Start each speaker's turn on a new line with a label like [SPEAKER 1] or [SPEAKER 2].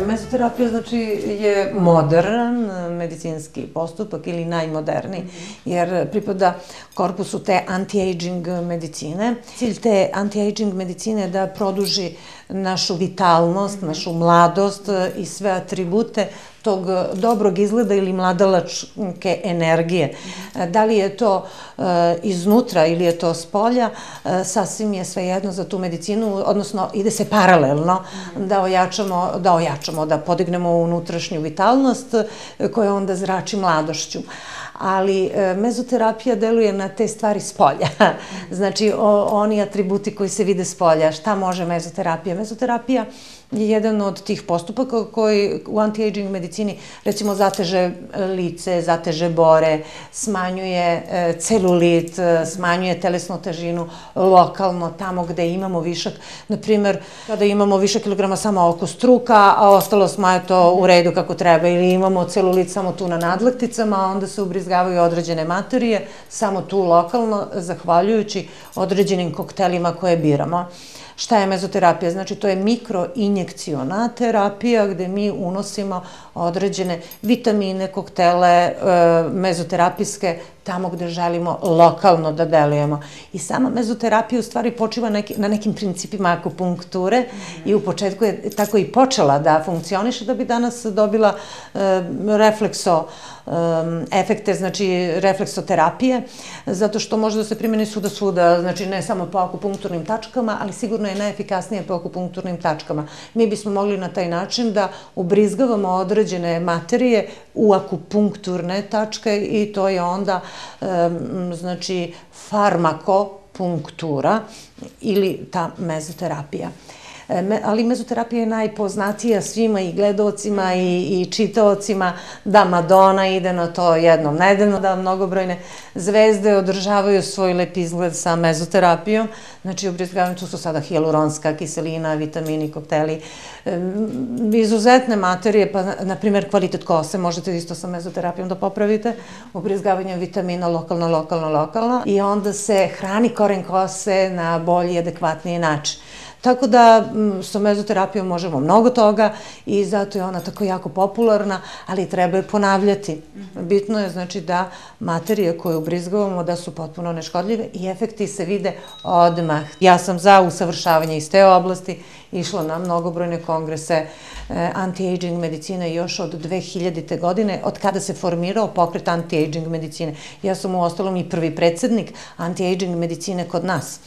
[SPEAKER 1] Mezoterapija znači je modern medicinski postupak ili najmoderniji, jer pripada korpusu te anti-aging medicine. Cilj te anti-aging medicine je da produži našu vitalnost, našu mladost i sve atribute tog dobrog izgleda ili mladalačke energije. Da li je to iznutra ili je to spolja, sasvim je svejedno za tu medicinu, odnosno ide se paralelno da podignemo unutrašnju vitalnost koja onda zrači mladošću. Ali mezoterapija deluje na te stvari spolja. Znači, oni atributi koji se vide spolja. Šta može mezoterapija? Mezoterapija je jedan od tih postupaka koji u anti-aging medicini, recimo, zateže lice, zateže bore, smanjuje celulit, smanjuje telesnu težinu lokalno, tamo gde imamo višak. Naprimer, kada imamo višak kilograma samo oko struka, a ostalo smo eto u redu kako treba, ili imamo celulit samo tu na nadlakticama, onda se ubrizgavaju određene materije, samo tu lokalno, zahvaljujući određenim koktelima koje biramo. Šta je mezoterapija? Znači, to je mikroinjekciona terapija gde mi unosimo određene vitamine, koktele, mezoterapijske, tamo gde želimo lokalno da delujemo. I sama mezoterapija u stvari počiva na nekim principima akupunkture i u početku je tako i počela da funkcioniše da bi danas dobila efekte, znači refleksoterapije, zato što može da se primeni svuda, znači ne samo po akupunkturnim tačkama, ali sigurno je najefikasnije po akupunkturnim tačkama. Mi bismo mogli na taj način da ubrizgavamo određene materije u akupunkturne tačke i to je onda, znači, farmakopunktura ili ta mezoterapija. Ali mezoterapija je najpoznatija svima i gledaocima i čitaocima, da Madonna ide na to jednom nedeljno, da mnogobrojne zvezde održavaju svoj lep izgled sa mezoterapijom. Znači, ubrizgavaju, tu su sada hijaluronska kiselina, vitamini, kokteli, izuzetne materije, pa, na primjer, kvalitet kose možete isto sa mezoterapijom da popravite, ubrizgavanjem vitamina lokalno, i onda se hrani koren kose na bolji i adekvatniji način. Tako da sa mezoterapijom možemo mnogo toga i zato je ona tako jako popularna, ali treba je ponavljati. Bitno je, znači, da materije koje ubrizgavamo da su potpuno neškodljive i efekti se vide odmah. Ja sam za usavršavanje iz te oblasti, išla na mnogobrojne kongrese anti-aging medicine još od 2000. godine, od kada se formirao pokret anti-aging medicine. Ja sam u ostalom i prvi predsednik anti-aging medicine kod nas.